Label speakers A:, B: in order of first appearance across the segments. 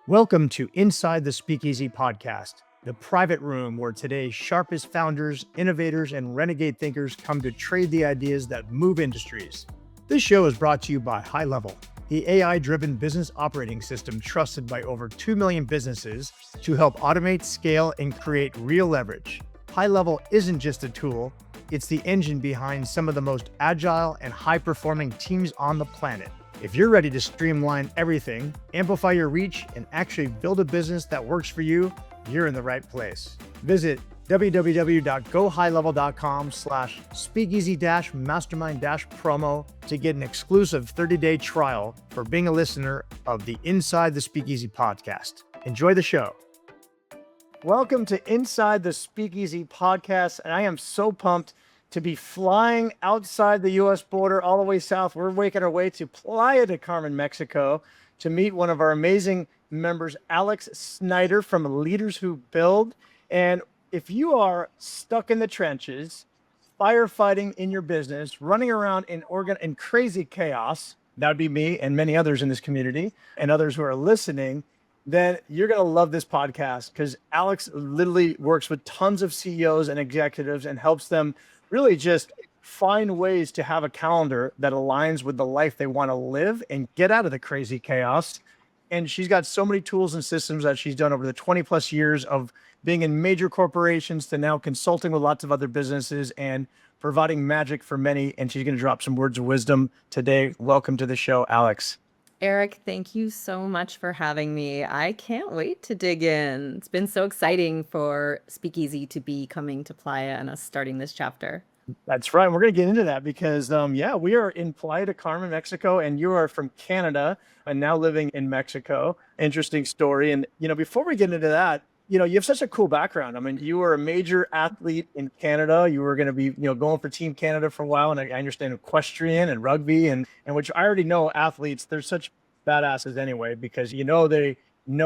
A: Welcome to Inside the Speakeasy podcast, the private room where today's sharpest founders, innovators, and renegade thinkers come to trade the ideas that move industries. This show is brought to you by High Level, the AI-driven business operating system trusted by over 2 million businesses to help automate, scale, and create real leverage. High Level isn't just a tool, it's the engine behind some of the most agile and high-performing teams on the planet. If you're ready to streamline everything, amplify your reach, and actually build a business that works for you, you're in the right place. Visit www.gohighlevel.com/speakeasy-mastermind-promo to get an exclusive 30-day trial for being a listener of the Inside the Speakeasy podcast. Enjoy the show. Welcome to Inside the Speakeasy podcast, and I am so pumped to be flying outside the U.S. border all the way south. We're making our way to Playa del Carmen, Mexico, to meet one of our amazing members, Alex Snider from Leaders Who Build. And if you are stuck in the trenches, firefighting in your business, running around in crazy chaos, that would be me and many others in this community and others who are listening, then you're going to love this podcast because Alex literally works with tons of CEOs and executives and helps them really just find ways to have a calendar that aligns with the life they want to live and get out of the crazy chaos. And she's got so many tools and systems that she's done over the 20 plus years of being in major corporations to now consulting with lots of other businesses and providing magic for many. And she's going to drop some words of wisdom today. Welcome to the show, Alex.
B: Eric, thank you so much for having me. I can't wait to dig in. It's been so exciting for Speakeasy to be coming to Playa and us starting this chapter.
A: That's right. We're going to get into that because, we are in Playa del Carmen, Mexico, and you are from Canada and now living in Mexico. Interesting story. And, before we get into that, you have such a cool background. I mean, you were a major athlete in Canada. You were going to be, going for Team Canada for a while. And I understand equestrian and rugby and which I already know athletes, they're such badasses anyway, because, they know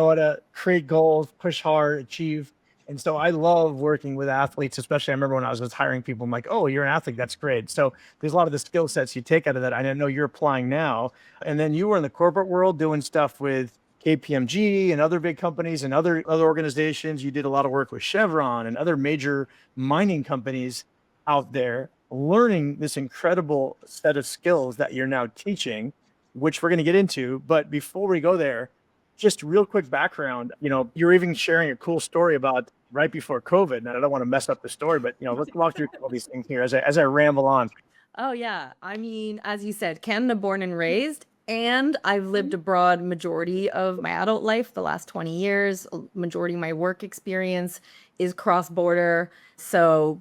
A: how to create goals, push hard, achieve. And so I love working with athletes, especially I remember when I was hiring people, I'm like, oh, you're an athlete. That's great. So there's a lot of the skill sets you take out of that. I know you're applying now. And then you were in the corporate world doing stuff with KPMG and other big companies and other organizations. You did a lot of work with Chevron and other major mining companies out there, learning this incredible set of skills that you're now teaching, which we're going to get into. But before we go there, just real quick background, you're even sharing a cool story about right before COVID. And I don't want to mess up the story, but, let's walk through all these things here as I ramble on.
B: Oh, yeah. I mean, as you said, Canada born and raised. And I've lived abroad majority of my adult life, the last 20 years. Majority of my work experience is cross-border. So,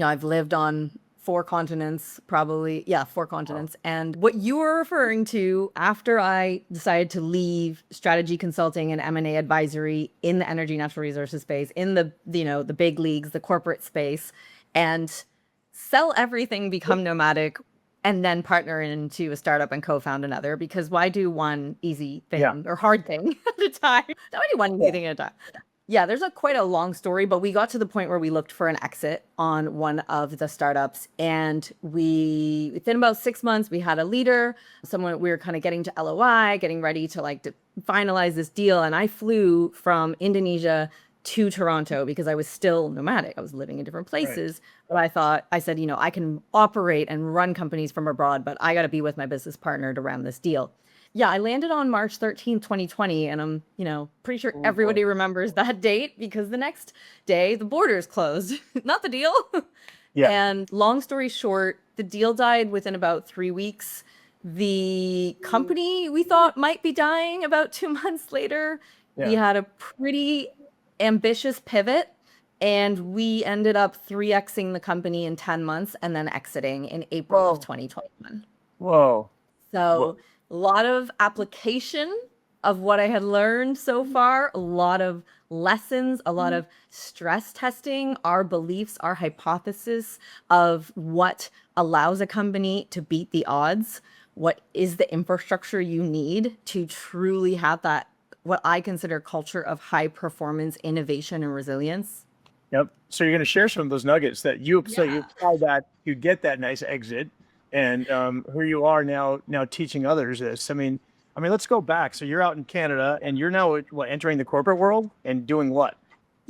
B: I've lived on 4 continents, probably. Yeah, 4 continents. Wow. And what you were referring to after I decided to leave strategy consulting and M&A advisory in the energy natural resources space, in the big leagues, the corporate space, and sell everything, become nomadic, and then partner into a startup and co-found another, because why do one easy thing or hard thing at a time? Why do one easy thing at a time? Yeah, there's quite a long story, but we got to the point where we looked for an exit on one of the startups. And within about 6 months, we had a leader, someone we were kind of getting to LOI, getting ready to finalize this deal. And I flew from Indonesia to Toronto because I was still nomadic. I was living in different places. Right. But I said, I can operate and run companies from abroad, but I got to be with my business partner to round this deal. Yeah, I landed on March 13th, 2020, and I'm, pretty sure everybody remembers that date because the next day the borders closed. Not the deal. Yeah. And long story short, the deal died within about 3 weeks. The company we thought might be dying about 2 months later. Yeah. We had a pretty ambitious pivot, and we ended up 3xing the company in 10 months and then exiting in April of 2021.
A: Whoa.
B: So a lot of application of what I had learned so far, a lot of lessons, a lot of stress testing, our beliefs, our hypothesis of what allows a company to beat the odds, what is the infrastructure you need to truly have that, what I consider culture of high performance, innovation, and resilience.
A: Yep. So you're going to share some of those nuggets that you apply that, you get that nice exit, and who you are now teaching others this. I mean, I mean, let's go back. So you're out in Canada and you're now entering the corporate world and doing what?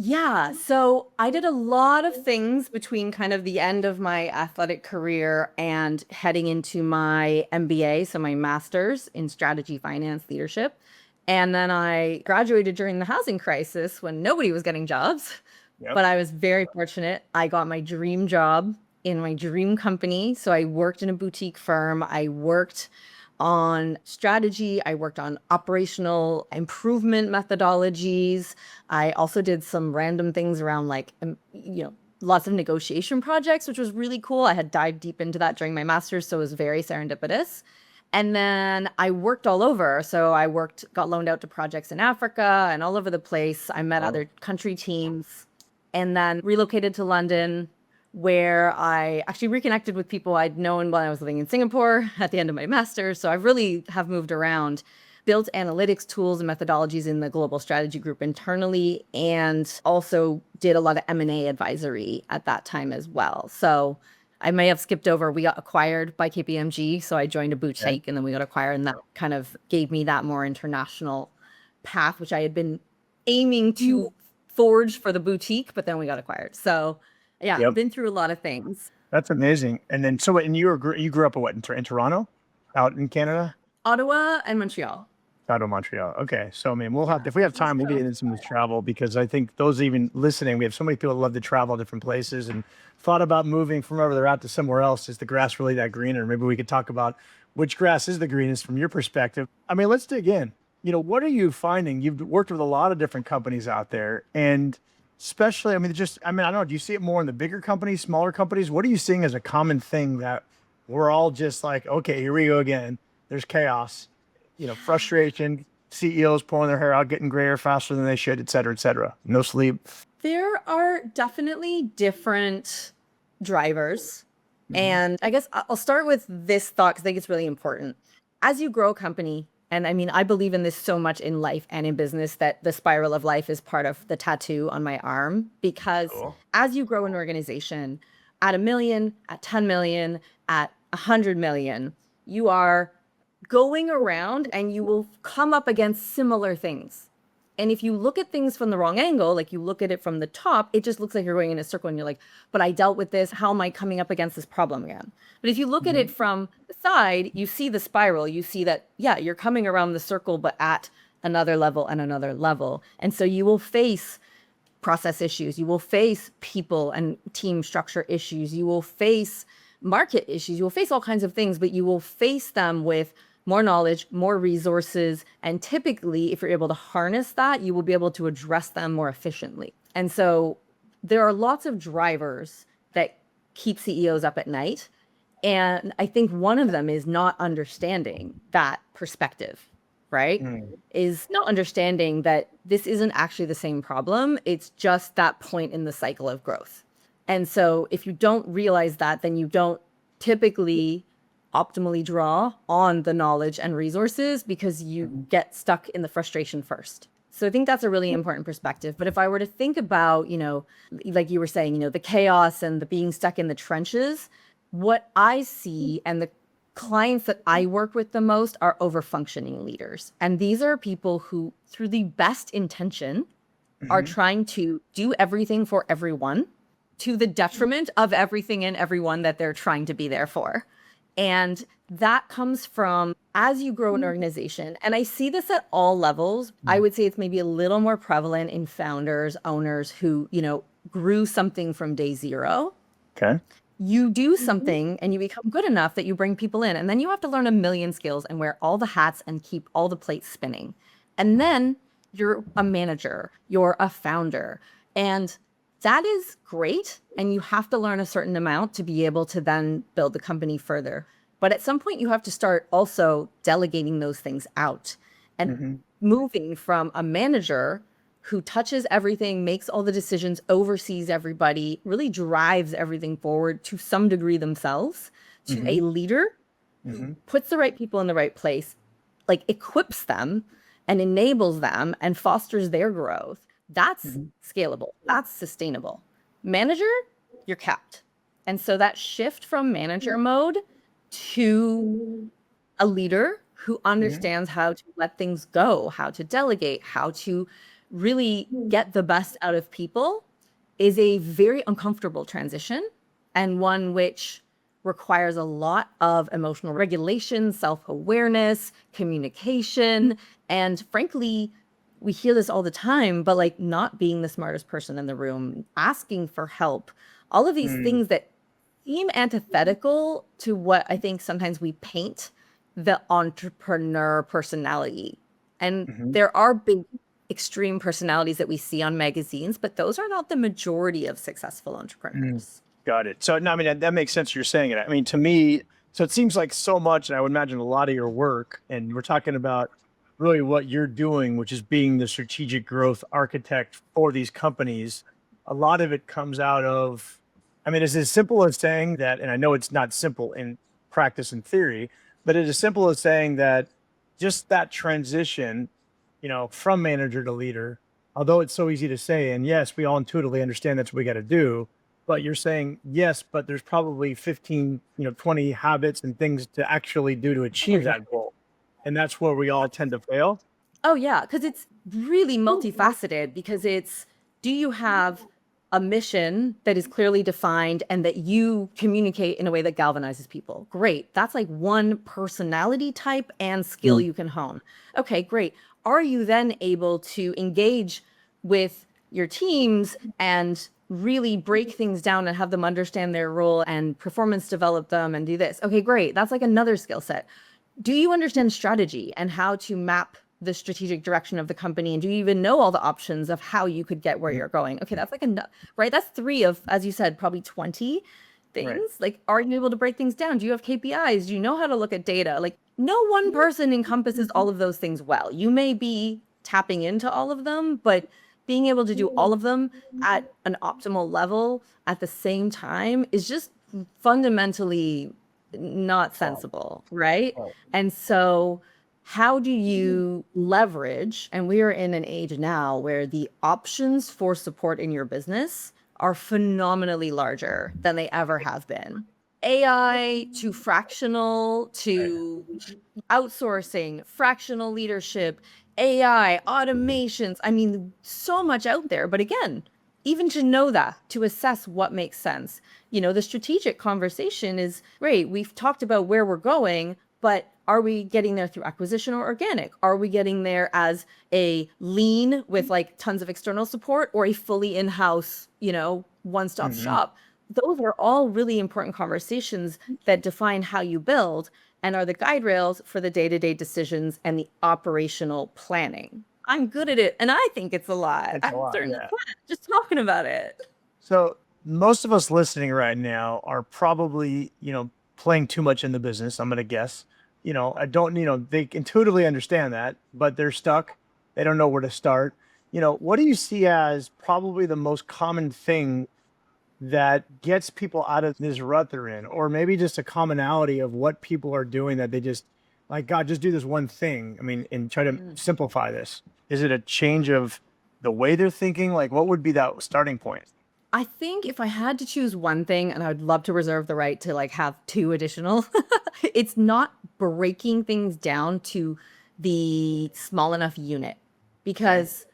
B: Yeah, so I did a lot of things between kind of the end of my athletic career and heading into my MBA, so my master's in strategy, finance, leadership. And then I graduated during the housing crisis when nobody was getting jobs.
A: Yep.
B: But I was very fortunate. I got my dream job in my dream company. So I worked in a boutique firm. I worked on strategy. I worked on operational improvement methodologies. I also did some random things around like, lots of negotiation projects, which was really cool. I had dived deep into that during my master's, so it was very serendipitous. And then I worked all over. So I got loaned out to projects in Africa and all over the place. I met
A: Oh,
B: other country teams and then relocated to London, where I actually reconnected with people I'd known when I was living in Singapore at the end of my master's. So I really have moved around, built analytics tools and methodologies in the global strategy group internally, and also did a lot of M&A advisory at that time as well. So I may have skipped over, we got acquired by KPMG. So I joined a
A: okay.
B: boutique and then we got acquired, and that kind of gave me that more international path, which I had been aiming to forge for the boutique, but then we got acquired. So yeah,
A: Yep.
B: been through a lot of things.
A: That's amazing. And then, and you grew up in what, in Toronto, out in Canada?
B: Ottawa and Montreal.
A: Out of Montreal. Okay. So, I mean, we'll have,
B: Yeah.
A: if we have time, we'll get into some of the travel because I think those even listening, we have so many people that love to travel different places and thought about moving from wherever they're at to somewhere else. Is the grass really that green? Or maybe we could talk about which grass is the greenest from your perspective. I mean, let's dig in. What are you finding? You've worked with a lot of different companies out there and especially, I mean, I don't know, do you see it more in the bigger companies, smaller companies? What are you seeing as a common thing that we're all just like, okay, here we go again. There's chaos, frustration, CEOs pulling their hair out, getting gray hair faster than they should, et cetera, et cetera. No sleep.
B: There are definitely different drivers.
A: Mhm.
B: And I guess I'll start with this thought because I think it's really important. As you grow a company, and I mean, I believe in this so much in life and in business that the spiral of life is part of the tattoo on my arm. Because
A: Cool.
B: as you grow an organization at 1 million, at 10 million, at 100 million, you are going around and you will come up against similar things. And if you look at things from the wrong angle, like you look at it from the top, it just looks like you're going in a circle and you're like, but I dealt with this. How am I coming up against this problem again? But if you look at
A: Mhm.
B: it from the side, you see the spiral. You see that, yeah, you're coming around the circle, but at another level and another level. And so you will face process issues. You will face people and team structure issues. You will face market issues. You will face all kinds of things, but you will face them with more knowledge, more resources. And typically, if you're able to harness that, you will be able to address them more efficiently. And so there are lots of drivers that keep CEOs up at night. And I think one of them is not understanding that perspective, right?
A: Mm.
B: Is not understanding that this isn't actually the same problem. It's just that point in the cycle of growth. And so if you don't realize that, then you don't typically optimally draw on the knowledge and resources because you get stuck in the frustration first. So I think that's a really important perspective. But if I were to think about, like you were saying, the chaos and the being stuck in the trenches, what I see and the clients that I work with the most are over-functioning leaders. And these are people who, through the best intention, are
A: Mhm.
B: trying to do everything for everyone to the detriment of everything and everyone that they're trying to be there for. And that comes from as you grow an organization. And I see this at all levels. I would say it's maybe a little more prevalent in founders, owners who, grew something from day zero.
A: Okay.
B: You do something and you become good enough that you bring people in. And then you have to learn a million skills and wear all the hats and keep all the plates spinning. And then you're a manager, you're a founder. And that is great. And you have to learn a certain amount to be able to then build the company further. But at some point, you have to start also delegating those things out and
A: Hmm.
B: moving from a manager who touches everything, makes all the decisions, oversees everybody, really drives everything forward to some degree themselves, to
A: Hmm.
B: a leader who
A: Hmm.
B: puts the right people in the right place, like equips them and enables them and fosters their growth. That's
A: Hmm.
B: scalable. That's sustainable. Manager, you're capped. And so that shift from manager mode to a leader who
A: Mhm.
B: understands how to let things go, how to delegate, how to really get the best out of people, is a very uncomfortable transition, and one which requires a lot of emotional regulation, self-awareness, communication, and frankly, we hear this all the time, but like not being the smartest person in the room, asking for help, all of these
A: Mm.
B: things that seem antithetical to what I think sometimes we paint the entrepreneur personality. And
A: Mhm.
B: there are big extreme personalities that we see on magazines, but those are not the majority of successful
A: Mm.
B: entrepreneurs.
A: Got it. So, no, I mean, that makes sense. You're saying it. I mean, to me, so it seems like so much, and I would imagine a lot of your work, and we're talking about really what you're doing, which is being the strategic growth architect for these companies. A lot of it comes out of, I mean, it's as simple as saying that, and I know it's not simple in practice and theory, but it's as simple as saying that just that transition, from manager to leader, although it's so easy to say, and yes, we all intuitively understand that's what we got to do, but you're saying, yes, but there's probably 15, 20 habits and things to actually do to
B: Oh,
A: achieve
B: yeah.
A: that goal. And that's where we all tend to fail.
B: Oh, yeah, because it's really multifaceted because it's, do you have a mission that is clearly defined and that you communicate in a way that galvanizes people? Great. That's like one personality type and skill
A: Mm.
B: you can hone. Okay, great. Are you then able to engage with your teams and really break things down and have them understand their role and performance develop them and do this? Okay, great. That's like another skill set. Do you understand strategy and how to map the strategic direction of the company? And do you even know all the options of how you could get where
A: Mm.
B: you're going? Okay, that's like a, right? That's three of, as you said, probably 20
A: Right.
B: things. Like, are you able to break things down? Do you have KPIs? Do you know how to look at data? Like, no one person encompasses all of those things well. You may be tapping into all of them, but being able to do all of them at an optimal level at the same time is just fundamentally not
A: Wow.
B: sensible, right?
A: Wow.
B: And so, how do you leverage? And we are in an age now where the options for support in your business are phenomenally larger than they ever have been. AI to fractional
A: Right.
B: to outsourcing, fractional leadership, AI, automations. I mean, so much out there. But again, even to know that, to assess what makes sense. The strategic conversation is great. We've talked about where we're going, but are we getting there through acquisition or organic? Are we getting there as a lean with like tons of external support or a fully in-house, one-stop
A: Mhm.
B: shop? Those are all really important conversations that define how you build and are the guide rails for the day-to-day decisions and the operational planning. I'm good at it, and I think it's a lot.
A: It's a
B: I'm
A: lot.
B: starting to
A: Yeah.
B: sweat just talking about it.
A: So most of us listening right now are probably, playing too much in the business. I'm going to guess. I don't, they intuitively understand that, but they're stuck. They don't know where to start. What do you see as probably the most common thing that gets people out of this rut they're in, or maybe just a commonality of what people are doing that they just like, God, just do this one thing. I mean, and try to
B: Mm.
A: simplify this. Is it a change of the way they're thinking? Like, what would be that starting point?
B: I think if I had to choose one thing, and I would love to reserve the right to like have two additional, it's not breaking things down to the small enough unit.
A: Okay.
B: Because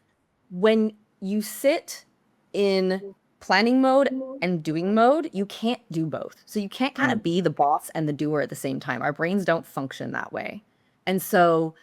B: when you sit in planning mode and doing mode, you can't do both. So you can't kind
A: Mm.
B: of be the boss and the doer at the same time. Our brains don't function that way. And so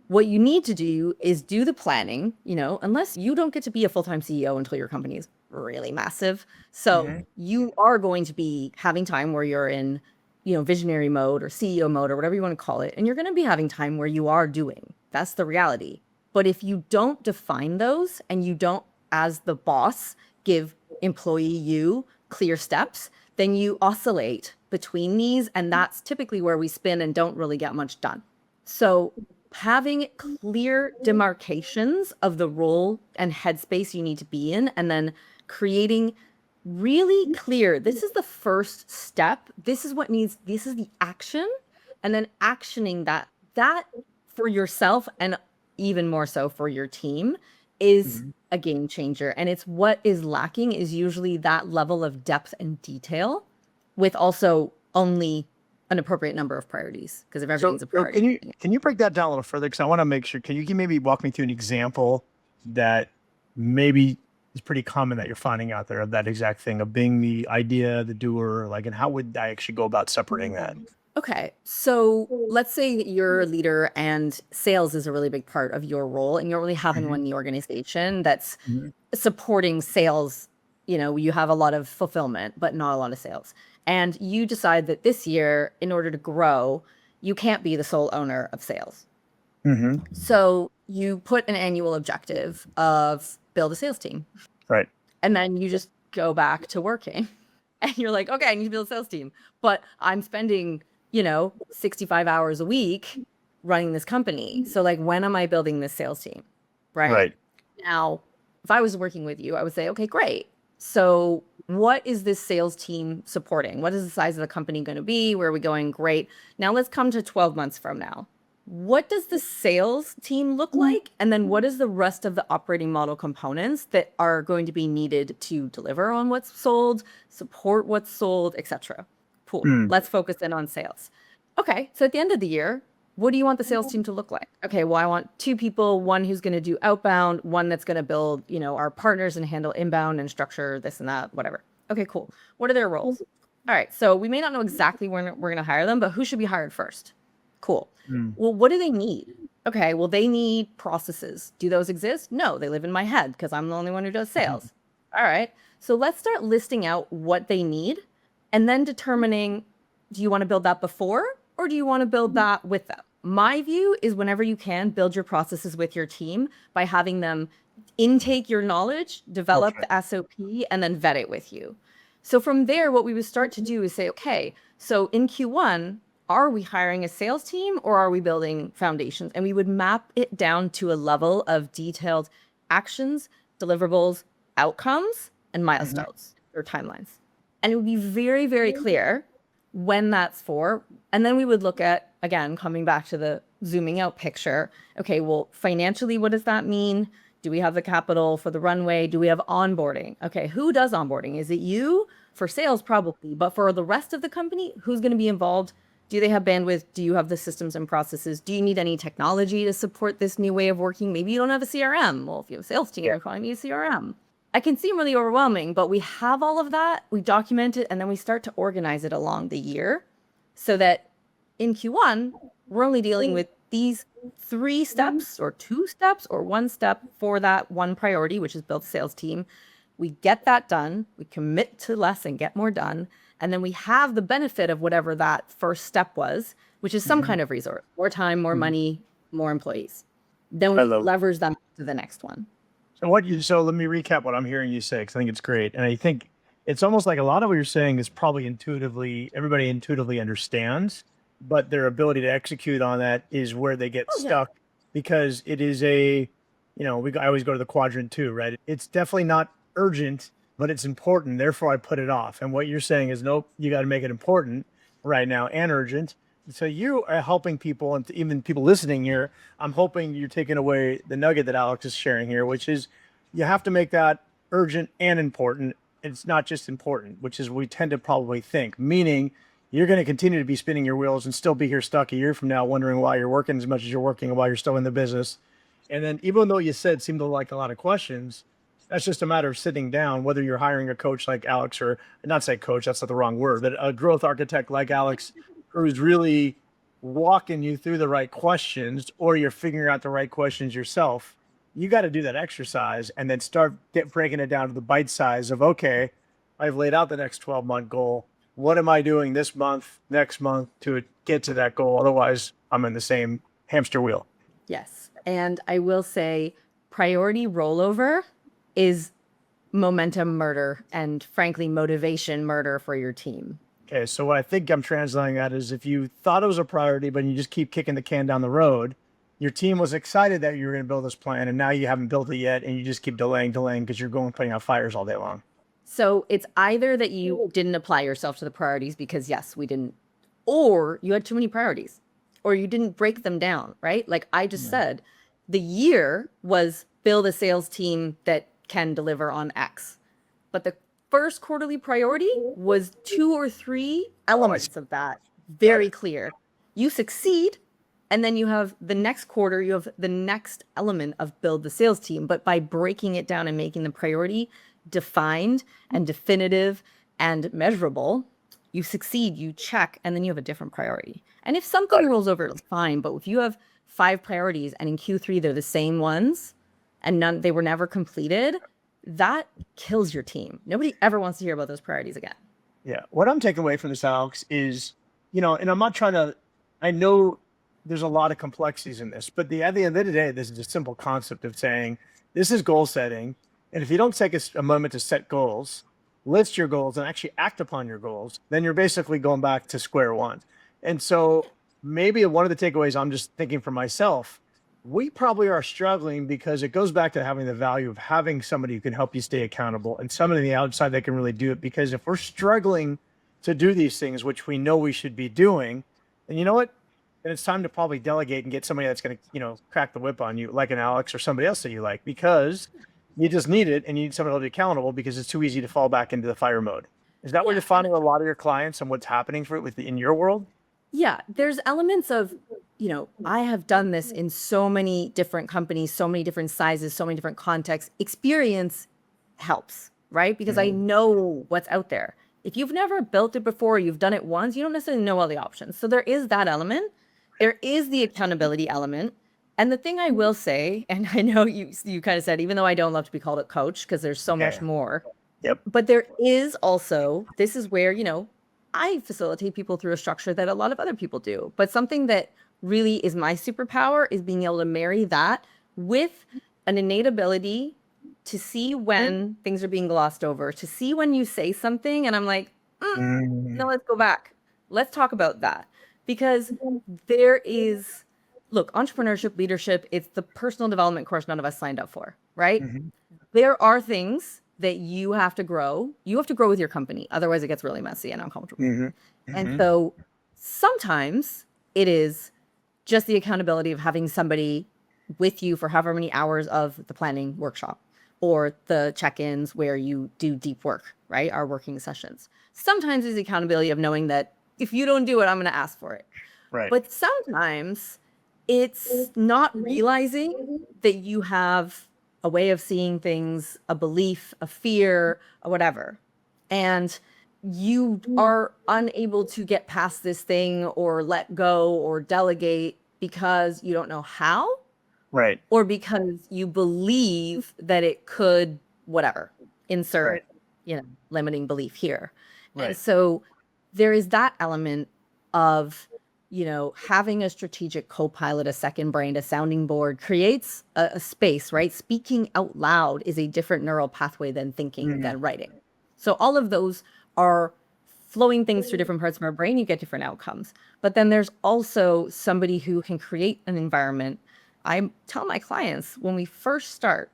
B: what you need to do is do the planning, unless you don't get to be a full-time CEO until your company is really massive. So
A: Mhm.
B: you are going to be having time where you're in, visionary mode or CEO mode or whatever you want to call it. And you're going to be having time where you are doing. That's the reality. But if you don't define those and you don't, as the boss, give employee you clear steps, then you oscillate between these. And that's typically where we spin and don't really get much done. So having clear demarcations of the role and headspace you need to be in, and then creating really clear, this is the first step. This is what needs, this is the action. And then actioning that for yourself and even more so for your team is
A: Mhm.
B: a game changer. And it's what is lacking is usually that level of depth and detail with also only an appropriate number of priorities, because if
A: So,
B: everything's a
A: so
B: priority.
A: can you break that down a little further? Because I want to make sure. Can you maybe walk me through an example that maybe is pretty common that you're finding out there of that exact thing of being the idea, the doer, like, and how would I actually go about separating that?
B: Okay, so let's say that you're a leader and sales is a really big part of your role, and you don't really have anyone
A: Mhm.
B: in the organization that's
A: Mhm.
B: supporting sales. You have a lot of fulfillment, but not a lot of sales. And you decide that this year, in order to grow, you can't be the sole owner of sales.
A: Mhm.
B: So you put an annual objective of build a sales team.
A: Right.
B: And then you just go back to working. And you're like, okay, I need to build a sales team. But I'm spending, 65 hours a week running this company. So like, when am I building this sales team? Right.
A: Right.
B: Now, if I was working with you, I would say, okay, great. So what is this sales team supporting? What is the size of the company going to be? Where are we going? Great. Now let's come to 12 months from now. What does the sales team look like? And then what is the rest of the operating model components that are going to be needed to deliver on what's sold, support what's sold, etc. Cool.
A: Mm.
B: Let's focus in on sales. Okay, so at the end of the year, what do you want the sales team to look like? Okay, well, I want two people, one who's going to do outbound, one that's going to build, our partners and handle inbound and structure this and that, whatever. Okay, cool. What are their roles? All right, so we may not know exactly when we're going to hire them, but who should be hired first? Cool.
A: Mm.
B: Well, what do they need? Okay, well, they need processes. Do those exist? No, they live in my head because I'm the only one who does sales. All right, so let's start listing out what they need and then determining, do you want to build that before or do you want to build that with them? My view is whenever you can, build your processes with your team by having them intake your knowledge, develop
A: Okay.
B: the SOP, and then vet it with you. So from there, what we would start to do is say, okay, so in Q1, are we hiring a sales team or are we building foundations? And we would map it down to a level of detailed actions, deliverables, outcomes, and
A: Mhm.
B: milestones or timelines. And it would be very, very clear when that's for. And then we would look at, again, coming back to the zooming out picture. Okay, well, financially, what does that mean? Do we have the capital for the runway? Do we have onboarding? Okay, who does onboarding? Is it you? For sales, probably. But for the rest of the company, who's going to be involved? Do they have bandwidth? Do you have the systems and processes? Do you need any technology to support this new way of working? Maybe you don't have a CRM. Well, if you have a sales team,
A: Yeah.
B: you probably need a CRM. I can seem really overwhelming, but we have all of that, we document it, and then we start to organize it along the year so that in Q1, we're only dealing with these 3 steps or 2 steps or 1 step for that one priority, which is build a sales team. We get that done, we commit to less and get more done, and then we have the benefit of whatever that first step was, which is some
A: Mhm.
B: kind of resource, more time, more
A: Mhm.
B: money, more employees. Then
A: I
B: we
A: love.
B: leverage them to the next one.
A: So let me recap what I'm hearing you say because I think it's great, and I think it's almost like a lot of what you're saying is probably intuitively everybody intuitively understands, but their ability to execute on that is where they get
B: Oh, yeah.
A: stuck because it is I always go to the quadrant 2, right? It's definitely not urgent, but it's important. Therefore, I put it off. And what you're saying is, nope, you got to make it important right now and urgent. So you are helping people, and even people listening here. I'm hoping you're taking away the nugget that Alex is sharing here, which is you have to make that urgent and important. It's not just important, which is we tend to probably think, meaning you're going to continue to be spinning your wheels and still be here stuck a year from now, wondering why you're working as much as you're working and why you're still in the business. And then, even though you said seemed to like a lot of questions, that's just a matter of sitting down, whether you're hiring a coach like Alex or not say coach, that's not the wrong word, but a growth architect like Alex, who's really walking you through the right questions, or you're figuring out the right questions yourself. You got to do that exercise and then start breaking it down to the bite size of, okay, I've laid out the next 12-month goal. What am I doing this month, next month to get to that goal? Otherwise, I'm in the same hamster wheel.
B: Yes. And I will say priority rollover is momentum murder and frankly motivation murder for your team.
A: Okay, so what I think I'm translating that is if you thought it was a priority, but you just keep kicking the can down the road, your team was excited that you were going to build this plan, and now you haven't built it yet, and you just keep delaying because you're going putting out fires all day long.
B: So it's either that you didn't apply yourself to the priorities because yes, we didn't, or you had too many priorities, or you didn't break them down, right? Like I just
A: Yeah.
B: said, the year was build a sales team that can deliver on X. But the first quarterly priority was 2 or 3
A: Oh, I see.
B: elements of that very clear. You succeed, and then you have the next quarter, you have the next element of build the sales team. But by breaking it down and making the priority defined and definitive and measurable, you succeed, you check, and then you have a different priority. And if something rolls over, it's fine. But if you have 5 priorities and in Q3 they're the same ones and they were never completed, that kills your team. Nobody ever wants to hear about those priorities again.
A: Yeah. What I'm taking away from this, Alex, is, and I'm not trying to, I know there's a lot of complexities in this, but at the end of the day, this is a simple concept of saying this is goal setting. And if you don't take a moment to set goals, list your goals, and actually act upon your goals, then you're basically going back to square one. And so maybe one of the takeaways I'm just thinking for myself, we probably are struggling because it goes back to having the value of having somebody who can help you stay accountable and somebody on the outside that can really do it. Because if we're struggling to do these things, which we know we should be doing, then you know what? Then it's time to probably delegate and get somebody that's going to, crack the whip on you, like an Alex or somebody else that you like, because you just need it and you need somebody to be accountable because it's too easy to fall back into the fire mode. Is that what you're finding a lot of your clients and what's happening in your world?
B: Yeah, there's elements of, I have done this in so many different companies, so many different sizes, so many different contexts. Experience helps, right? Because I know what's out there. If you've never built it before, you've done it once, you don't necessarily know all the options. So there is that element. There is the accountability element. And the thing I will say, and I know you kind of said, even though I don't love to be called a coach because there's so much more.
A: Yep.
B: But there is also, this is where, I facilitate people through a structure that a lot of other people do. But something that really is my superpower is being able to marry that with an innate ability to see when things are being glossed over, to see when you say something and I'm like, no, let's go back. Let's talk about that. Because there is, look, entrepreneurship, leadership, it's the personal development course none of us signed up for, right? There are things that you have to grow. You have to grow with your company. Otherwise, it gets really messy and uncomfortable. And so sometimes it is just the accountability of having somebody with you for however many hours of the planning workshop or the check-ins where you do deep work, right? Our working sessions. Sometimes it's the accountability of knowing that if you don't do it, I'm going to ask for it.
A: Right.
B: But sometimes it's not realizing that you have a way of seeing things, a belief, a fear, or whatever. And you are unable to get past this thing or let go or delegate because you don't know how.
A: Right.
B: Or because you believe that it could, whatever, insert, limiting belief here.
A: Right.
B: And so there is that element of, having a strategic co-pilot, a second brain, a sounding board creates a space, right? Speaking out loud is a different neural pathway than thinking, than writing. So all of those are flowing things through different parts of our brain. You get different outcomes. But then there's also somebody who can create an environment. I tell my clients when we first start,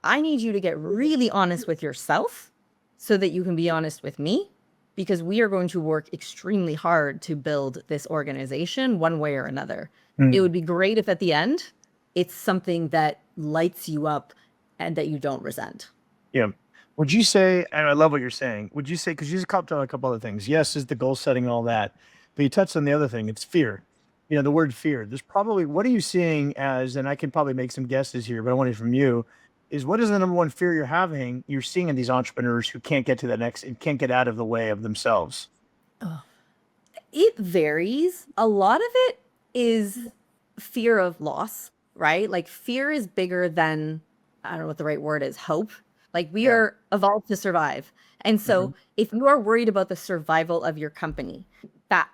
B: I need you to get really honest with yourself so that you can be honest with me. Because we are going to work extremely hard to build this organization one way or another. It would be great if at the end, it's something that lights you up and that you don't resent.
A: Yeah. Would you say, and I love what you're saying, would you say, because you just talked on a couple other things. Yes, is the goal setting and all that, but you touched on the other thing. It's fear. The word fear. There's probably, what are you seeing as, and I can probably make some guesses here, but I want it from you, is what is the number one fear you're seeing in these entrepreneurs who can't get to the next and can't get out of the way of themselves?
B: It varies. A lot of it is fear of loss, right? Like fear is bigger than, I don't know what the right word is, hope. Like we are evolved to survive. And so if you are worried about the survival of your company, that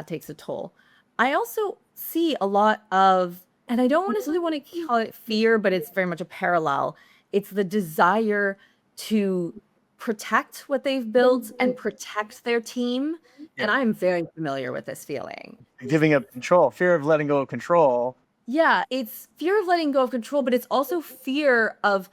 B: takes a toll. I also see a lot of, and I don't necessarily want to call it fear, but it's very much a parallel. It's the desire to protect what they've built and protect their team. And I'm very familiar with this feeling.
A: Giving up control, fear of letting go of control.
B: Yeah, it's fear of letting go of control, but it's also fear of,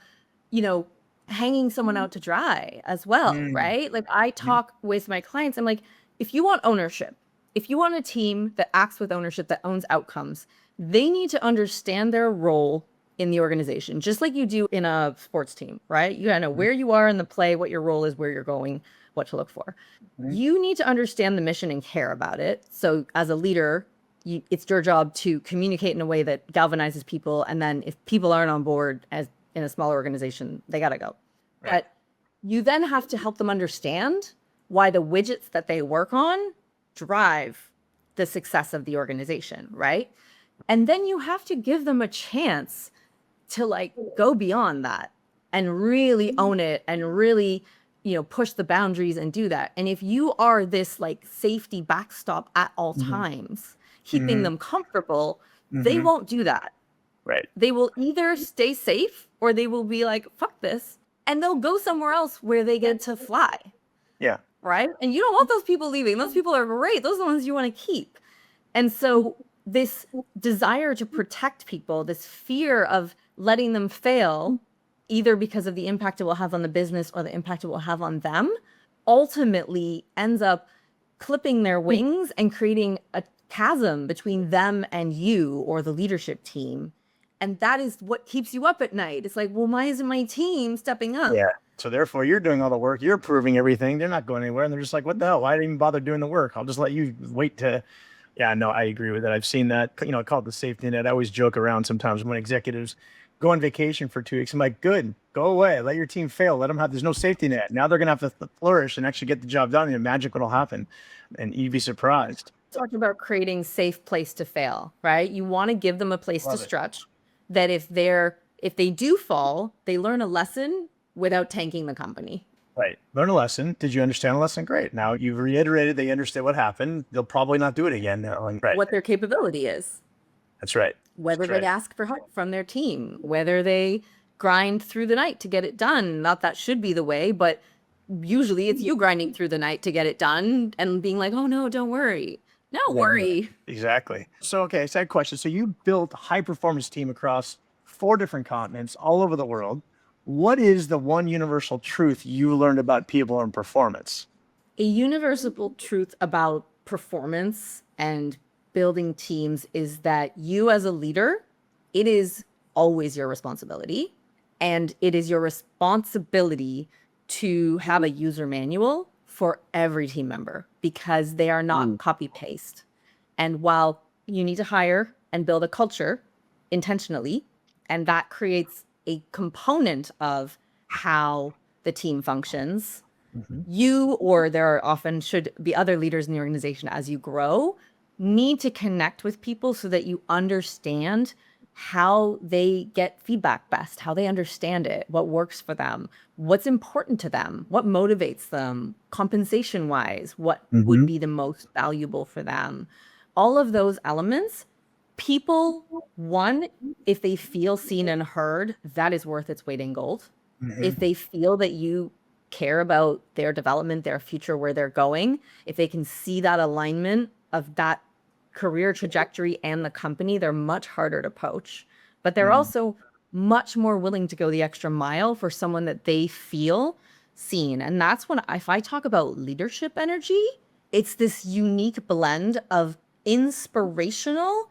B: hanging someone out to dry as well, right? Like I talk with my clients, I'm like, if you want ownership, if you want a team that acts with ownership, that owns outcomes, they need to understand their role in the organization, just like you do in a sports team, right? You gotta know where you are in the play, what your role is, where you're going, what to look for. You need to understand the mission and care about it. So as a leader, it's your job to communicate in a way that galvanizes people. And then if people aren't on board, as in a smaller organization, they got to go.
A: Right.
B: But you then have to help them understand why the widgets that they work on drive the success of the organization, right? And then you have to give them a chance to like go beyond that and really own it and really, push the boundaries and do that. And if you are this like safety backstop at all times, keeping them comfortable, they won't do that.
A: Right.
B: They will either stay safe or they will be like, fuck this. And they'll go somewhere else where they get to fly.
A: Yeah.
B: Right. And you don't want those people leaving. Those people are great. Those are the ones you want to keep. And so this desire to protect people, this fear of letting them fail, either because of the impact it will have on the business or the impact it will have on them, ultimately ends up clipping their wings and creating a chasm between them and you or the leadership team. And that is what keeps you up at night. It's like, well, why isn't my team stepping up?
A: Yeah. So therefore, you're doing all the work. You're proving everything. They're not going anywhere. And they're just like, what the hell? Why didn't even bother doing the work? I'll just let you wait to... Yeah, no, I agree with that. I've seen that, I call it the safety net. I always joke around sometimes when executives go on vacation for 2 weeks. I'm like, good, go away. Let your team fail. Let them have, there's no safety net. Now they're going to have to flourish and actually get the job done. And magic will happen. And you'd be surprised.
B: Talking about creating safe place to fail, right? You want to give them a place to stretch that if they do fall, they learn a lesson without tanking the company.
A: Right. Learn a lesson. Did you understand a lesson? Great. Now you've reiterated they understand what happened. They'll probably not do it again. Right.
B: What their capability is.
A: That's right.
B: Whether they ask for help from their team, whether they grind through the night to get it done. Not that should be the way, but usually it's you grinding through the night to get it done and being like, oh no, don't worry. No, worry.
A: Exactly. So, okay, sad question. So you built a high performance team across 4 different continents all over the world. What is the one universal truth you learned about people and performance?
B: A universal truth about performance and building teams is that you as a leader, it is always your responsibility. And it is your responsibility to have a user manual for every team member because they are not copy paste. And while you need to hire and build a culture intentionally, and that creates a component of how the team functions, you, or there often should be other leaders in the organization as you grow, need to connect with people so that you understand how they get feedback best, how they understand it, what works for them, what's important to them, what motivates them, compensation wise, what would be the most valuable for them. All of those elements, people, one, if they feel seen and heard, that is worth its weight in gold. If they feel that you care about their development, their future, where they're going, if they can see that alignment of that career trajectory and the company, they're much harder to poach. But they're also much more willing to go the extra mile for someone that they feel seen. And that's when, if I talk about leadership energy, it's this unique blend of inspirational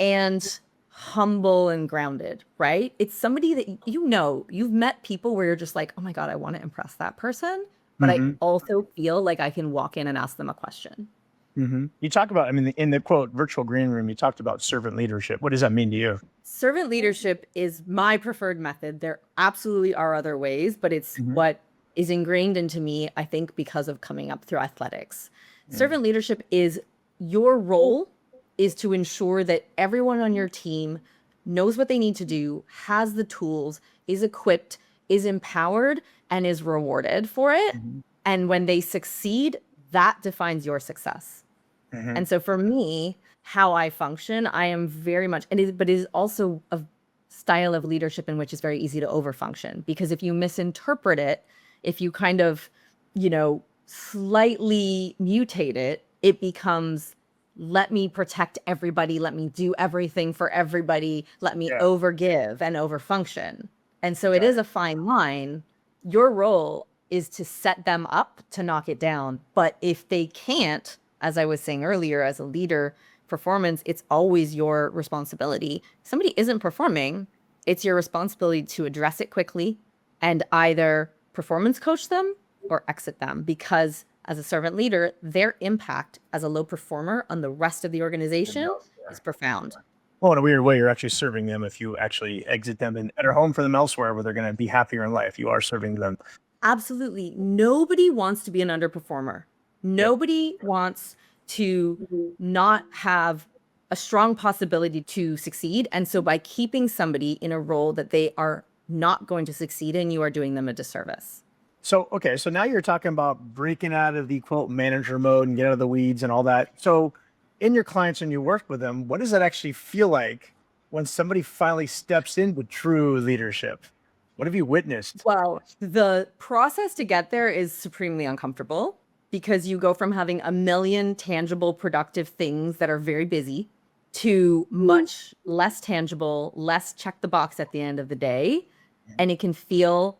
B: and humble and grounded, right? It's somebody that you've met people where you're just like, oh my God, I want to impress that person. But I also feel like I can walk in and ask them a question.
A: You talk about, in the quote, virtual green room, you talked about servant leadership. What does that mean to you?
B: Servant leadership is my preferred method. There absolutely are other ways, but it's what is ingrained into me, I think, because of coming up through athletics. Servant leadership is your role is to ensure that everyone on your team knows what they need to do, has the tools, is equipped, is empowered, and is rewarded for it. And when they succeed, that defines your success. And so for me, how I function, I am very much, but it is also a style of leadership in which is very easy to overfunction. Because if you misinterpret it, if you kind of, slightly mutate it, it becomes, let me protect everybody, let me do everything for everybody, let me overgive and overfunction. And so it is a fine line. Your role is to set them up to knock it down. But if they can't, as I was saying earlier, as a leader, performance, it's always your responsibility. If somebody isn't performing, It's your responsibility to address it quickly and either performance coach them or exit them, because as a servant leader, their impact as a low performer on the rest of the organization is profound.
A: Well, in a weird way, you're actually serving them if you actually exit them and enter home for them elsewhere where they're going to be happier in life. You are serving them.
B: Absolutely. Nobody wants to be an underperformer.
A: Yep.
B: Nobody wants to not have a strong possibility to succeed. And so by keeping somebody in a role that they are not going to succeed in, you are doing them a disservice.
A: So, okay. So now you're talking about breaking out of the quote manager mode and get out of the weeds and all that. So in your clients and you work with them, what does that actually feel like when somebody finally steps into true leadership? What have you witnessed?
B: Well, the process to get there is supremely uncomfortable because you go from having a million tangible, productive things that are very busy to much less tangible, less check the box at the end of the day. And it can feel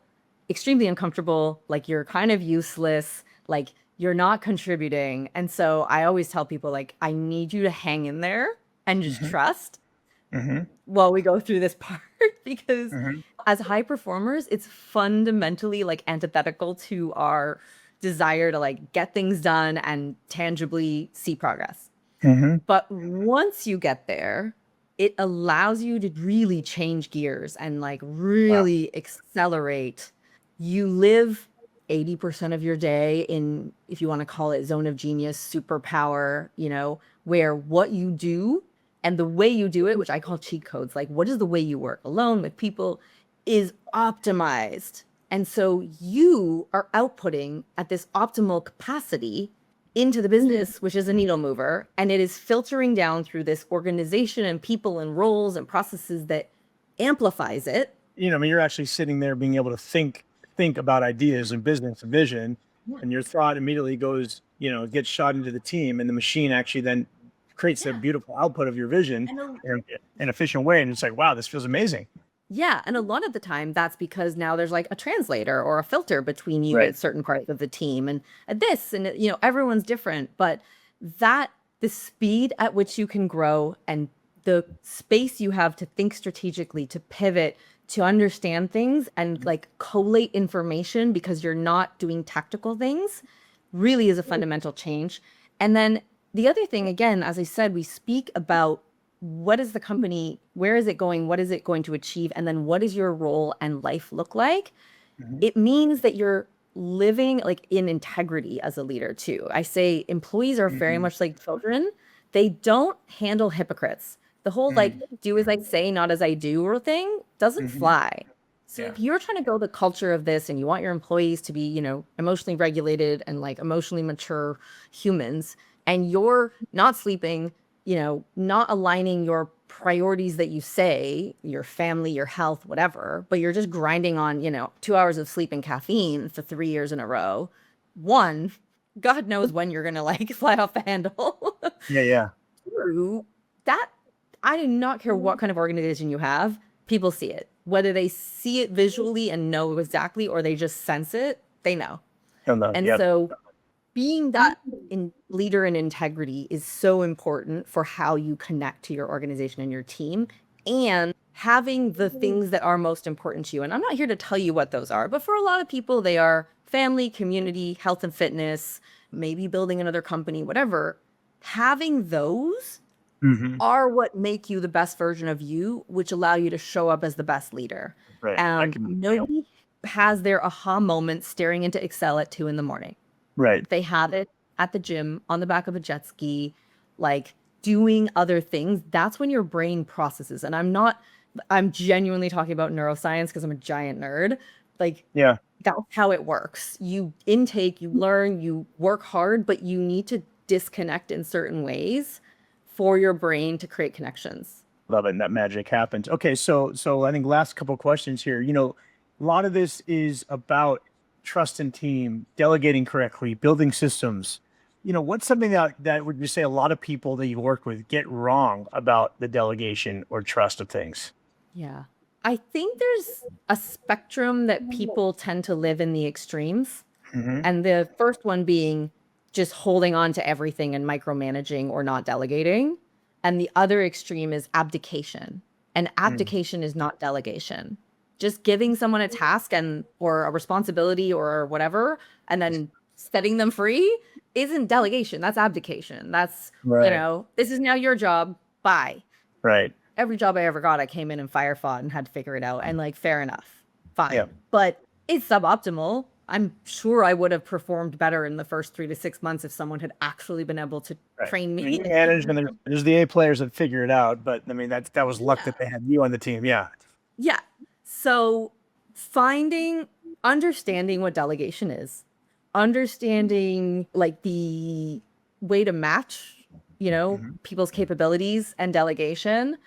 B: extremely uncomfortable, like you're kind of useless, like you're not contributing. And so I always tell people, like, I need you to hang in there and just
A: Mm-hmm.
B: trust
A: Mm-hmm.
B: while we go through this part because
A: Mm-hmm.
B: as high performers, it's fundamentally like antithetical to our desire to like get things done and tangibly see progress.
A: Mm-hmm.
B: But once you get there, it allows you to really change gears and like
A: Wow.
B: really accelerate. You live 80% of your day in, if you want to call it zone of genius, superpower, where what you do and the way you do it, which I call cheat codes, like what is the way you work alone with people, is optimized. And so you are outputting at this optimal capacity into the business, which is a needle mover, and it is filtering down through this organization and people and roles and processes that amplifies it.
A: I mean, you're actually sitting there being able to think about ideas and business and vision, and your thought immediately goes, gets shot into the team, and the machine actually then creates a
B: Yeah.
A: beautiful output of your vision
B: And a,
A: in an efficient way. And it's like, wow, this feels amazing.
B: yeah, and a lot of the time that's because now there's like a translator or a filter between you
A: Right.
B: and certain parts of the team and this and everyone's different, but that the speed at which you can grow and the space you have to think strategically, to pivot, to understand things and like collate information because you're not doing tactical things really is a fundamental change. And then the other thing, again, as I said, we speak about what is the company, where is it going, what is it going to achieve, and then what does your role and life look like?
A: Mhm.
B: It means that you're living like in integrity as a leader too. I say employees are very
A: Mhm.
B: much like children. They don't handle hypocrites. The whole like
A: Mhm.
B: do as I say, not as I do thing doesn't
A: Mhm.
B: fly. So
A: Yeah.
B: if you're trying to build a culture of this and you want your employees to be, emotionally regulated and like emotionally mature humans, and you're not sleeping, not aligning your priorities that you say, your family, your health, whatever, but you're just grinding on, 2 hours of sleep and caffeine for 3 years in a row. One, God knows when you're gonna like fly off the handle.
A: Yeah. Yeah.
B: Two, that I do not care what kind of organization you have, people see it. Whether they see it visually and know exactly or they just sense it, they know. And
A: Yep.
B: so being that in leader in integrity is so important for how you connect to your organization and your team and having the things that are most important to you. And I'm not here to tell you what those are, but for a lot of people, they are family, community, health and fitness, maybe building another company, whatever. Having those
A: Hmm.
B: are what make you the best version of you, which allow you to show up as the best leader.
A: Right. I can.
B: Nobody has their aha moment staring into Excel at 2 a.m.
A: Right.
B: They have it at the gym, on the back of a jet ski, like doing other things. That's when your brain processes. And I'm genuinely talking about neuroscience because I'm a giant nerd. Like,
A: Yeah.
B: that's how it works. You intake, you learn, you work hard, but you need to disconnect in certain ways for your brain to create connections.
A: Love it. And that magic happens. Okay. So I think last couple of questions here. A lot of this is about trust in team, delegating correctly, building systems. What's something that would you say a lot of people that you work with get wrong about the delegation or trust of things?
B: Yeah. I think there's a spectrum that people tend to live in the extremes.
A: Hmm.
B: And the first one being just holding on to everything and micromanaging or not delegating. And the other extreme is abdication. And abdication is not delegation. Just giving someone a task or a responsibility or whatever, and then setting them free isn't delegation. That's abdication. That's,
A: Right.
B: this is now your job. Bye.
A: Right.
B: Every job I ever got, I came in and fire fought and had to figure it out. And like, fair enough.
A: Yeah.
B: Fine. But it's suboptimal. I'm sure I would have performed better in the first 3 to 6 months if someone had actually been able to train me.
A: You manage, and there's the A players that figure it out, but I mean that was luck that they had you on the team. Yeah.
B: Yeah. So understanding what delegation is, understanding like the way to match, people's capabilities and delegation,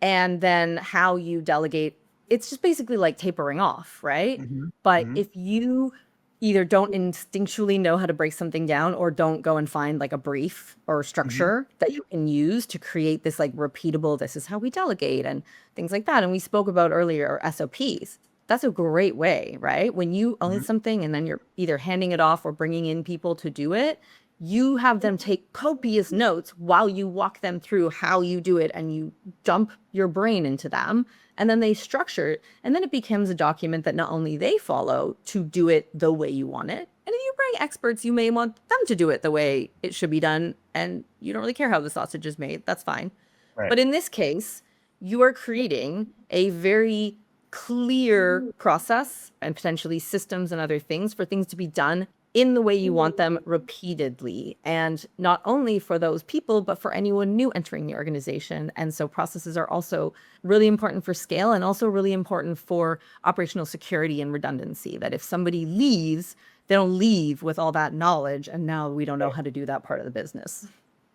B: and then how you delegate. It's just basically like tapering off, right? But if you either don't instinctually know how to break something down or don't go and find like a brief or structure that you can use to create this like repeatable, this is how we delegate and things like that. And we spoke about earlier SOPs. That's a great way, right? When you own something and then you're either handing it off or bringing in people to do it, you have them take copious notes while you walk them through how you do it, and you dump your brain into them, and then they structure it, and then it becomes a document that not only they follow to do it the way you want it, and if you bring experts, you may want them to do it the way it should be done, and you don't really care how the sausage is made. That's fine.
A: Right.
B: But in this case, you are creating a very clear process and potentially systems and other things for things to be done in the way you want them repeatedly. And not only for those people, but for anyone new entering the organization. And so processes are also really important for scale, and also really important for operational security and redundancy, that if somebody leaves, they don't leave with all that knowledge, and now we don't know how to do that part of the business.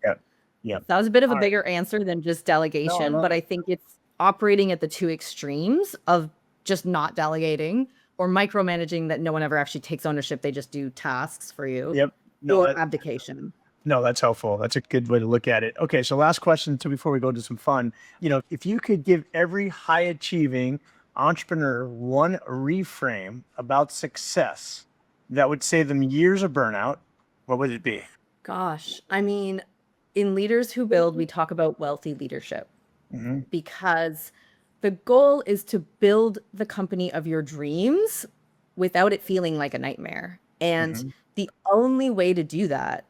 A: Yeah. Yeah.
B: That was a bit of a bigger answer than just delegation, but I think it's operating at the two extremes of just not delegating or micromanaging, that no one ever actually takes ownership. They just do tasks for you.
A: Yep.
B: Or abdication.
A: No, that's helpful. That's a good way to look at it. Okay, so last question before we go to some fun. If you could give every high achieving entrepreneur one reframe about success that would save them years of burnout, what would it be?
B: Gosh, I mean, in Leaders Who Build, we talk about wealthy leadership, because the goal is to build the company of your dreams without it feeling like a nightmare. And the only way to do that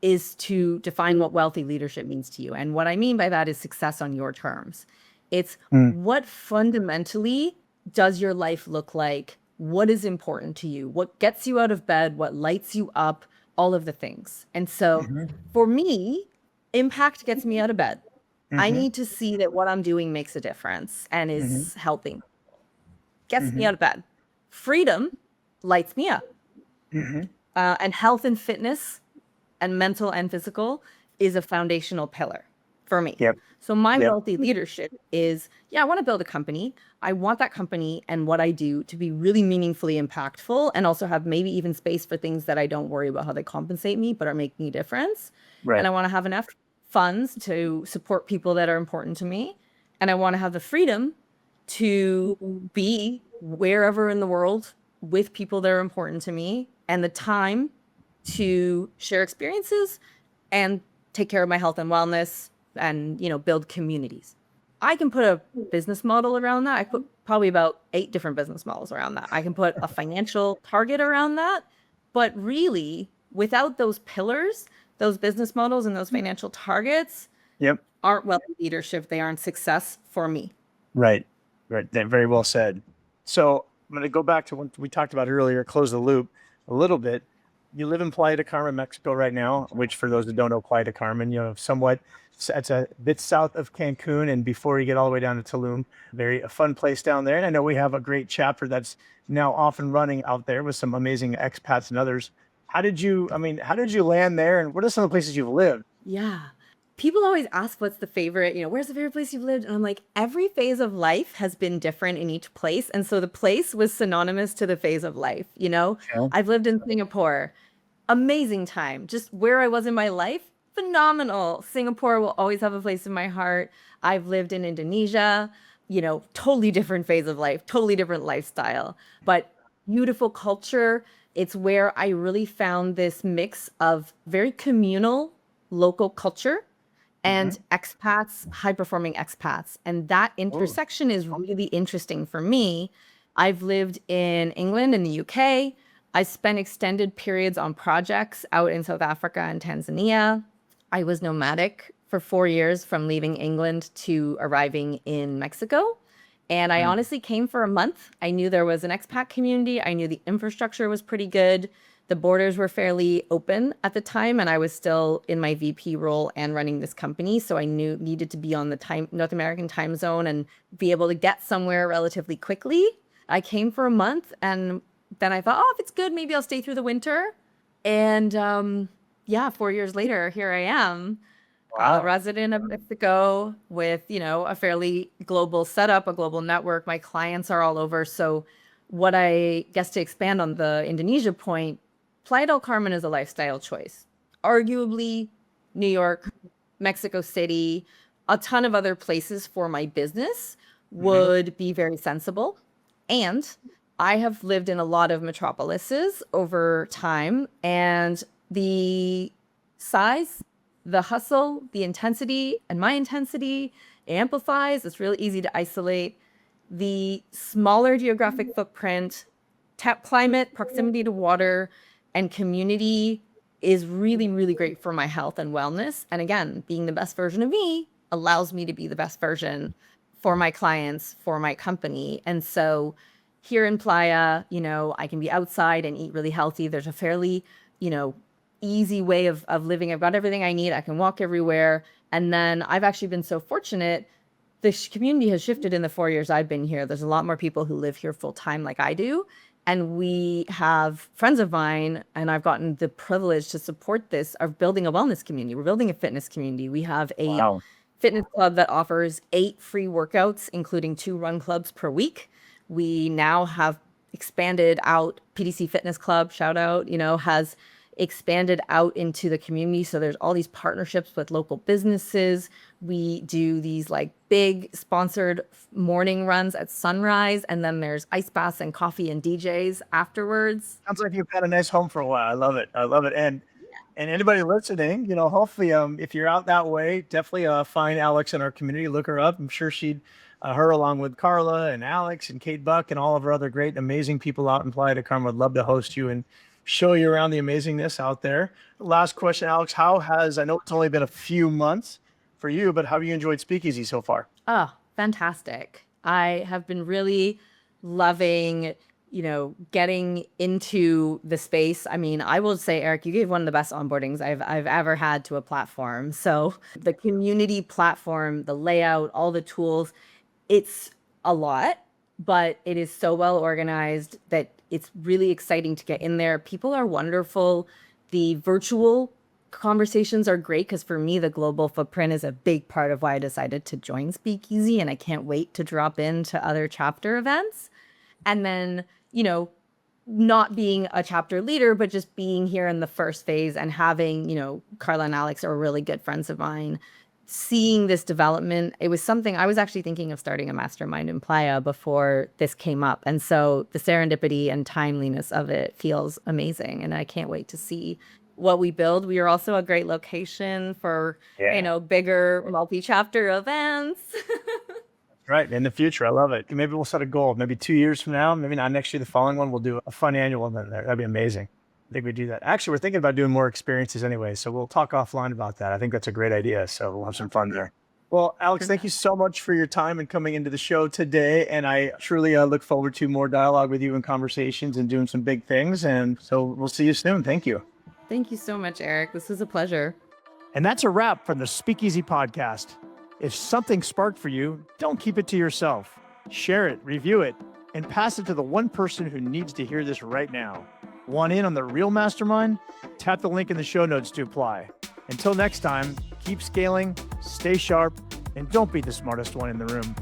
B: is to define what wealthy leadership means to you. And what I mean by that is success on your terms. It's what fundamentally does your life look like? What is important to you? What gets you out of bed? What lights you up? All of the things. And so for me, impact gets me out of bed. I need to see that what I'm doing makes a difference and is helping. Gets me out of bed. Freedom lights me up. And health and fitness and mental and physical is a foundational pillar for me. So my wealthy leadership is, I want to build a company. I want that company and what I do to be really meaningfully impactful, and also have maybe even space for things that I don't worry about how they compensate me, but are making a difference. And I want to have enough funds to support people that are important to me. And I want to have the freedom to be wherever in the world with people that are important to me, and the time to share experiences and take care of my health and wellness, and build communities. I can put a business model around that. I put probably about 8 different business models around that. I can put a financial target around that. But really, without those pillars, those business models and those financial targets aren't wealthy leadership. They aren't success for me.
A: Right. Very well said. So I'm going to go back to what we talked about earlier, close the loop a little bit. You live in Playa del Carmen, Mexico right now, which for those that don't know, Playa del Carmen, it's a bit south of Cancun, and before you get all the way down to Tulum, a fun place down there. And I know we have a great chapter that's now off and running out there with some amazing expats and others. How did you land there, and what are some of the places you've lived?
B: Yeah. People always ask, what's the favorite, where's the favorite place you've lived? And I'm like, every phase of life has been different in each place. And so the place was synonymous to the phase of life. I've lived in Singapore. Amazing time. Just where I was in my life, phenomenal. Singapore will always have a place in my heart. I've lived in Indonesia, totally different phase of life, totally different lifestyle, but beautiful culture. It's where I really found this mix of very communal local culture and expats, high performing expats. And that intersection is really interesting for me. I've lived in England and the UK. I spent extended periods on projects out in South Africa and Tanzania. I was nomadic for 4 years from leaving England to arriving in Mexico. And I honestly came for a month. I knew there was an expat community. I knew the infrastructure was pretty good. The borders were fairly open at the time, and I was still in my VP role and running this company. So I needed to be on the North American time zone and be able to get somewhere relatively quickly. I came for a month, and then I thought, oh, if it's good, maybe I'll stay through the winter. And 4 years later, here I am.
A: Wow.
B: Resident of Mexico with, a fairly global setup, a global network. My clients are all over. So what I guess to expand on the Indonesia point, Playa del Carmen is a lifestyle choice. Arguably, New York, Mexico City, a ton of other places for my business would be very sensible. And I have lived in a lot of metropolises over time, and the size, the hustle, the intensity, and my intensity amplifies. It's really easy to isolate. The smaller geographic footprint, climate, proximity to water, and community is really, really great for my health and wellness. And again, being the best version of me allows me to be the best version for my clients, for my company. And so here in Playa, I can be outside and eat really healthy. There's a fairly, easy way of living. I've got everything I need. I can walk everywhere. And then I've actually been so fortunate. The community has shifted in the 4 years I've been here. There's a lot more people who live here full time like I do. And we have friends of mine, and I've gotten the privilege to support this, of building a wellness community. We're building a fitness community. We have a fitness club that offers 8 free workouts, including 2 run clubs per week. We now have expanded out. PDC Fitness Club, shout out, has expanded out into the community. So there's all these partnerships with local businesses. We do these big sponsored morning runs at sunrise, and then there's ice baths and coffee and DJs afterwards.
A: Sounds like you've had a nice home for a while. I love it. And anybody listening, hopefully, if you're out that way, definitely find Alex in our community. Look her up. I'm sure her along with Carla and Alex and Kate Buck and all of our other great, amazing people out in Playa del Carmen would love to host you and show you around the amazingness out there. Last question, Alex, I know it's only been a few months for you, but how have you enjoyed Speakeasy so far?
B: Oh, fantastic. I have been really loving, getting into the space. I mean, I will say, Eric, you gave one of the best onboardings I've ever had to a platform. So the community platform, the layout, all the tools, it's a lot, but it is so well organized that it's really exciting to get in there. People are wonderful. The virtual conversations are great because for me, the global footprint is a big part of why I decided to join Speakeasy, and I can't wait to drop into other chapter events. And then, not being a chapter leader, but just being here in the first phase and having, Carla and Alex are really good friends of mine. Seeing this development, it was something I was actually thinking of starting a mastermind in Playa before this came up. And so the serendipity and timeliness of it feels amazing. And I can't wait to see what we build. We are also a great location for, bigger multi-chapter events.
A: Right. In the future. I love it. Maybe we'll set a goal. Maybe 2 years from now, maybe not next year, the following one, we'll do a fun annual event there. That'd be amazing. I think we do that. Actually, we're thinking about doing more experiences anyway, so we'll talk offline about that. I think that's a great idea, so we'll have some fun there. Well, Alex, thank you so much for your time and coming into the show today, and I truly look forward to more dialogue with you and conversations and doing some big things, and so we'll see you soon. Thank you.
B: Thank you so much, Eric. This was a pleasure.
A: And that's a wrap from the Speakeasy podcast. If something sparked for you, don't keep it to yourself. Share it, review it, and pass it to the one person who needs to hear this right now. Want in on the real mastermind? Tap the link in the show notes to apply. Until next time, keep scaling, stay sharp, and don't be the smartest one in the room.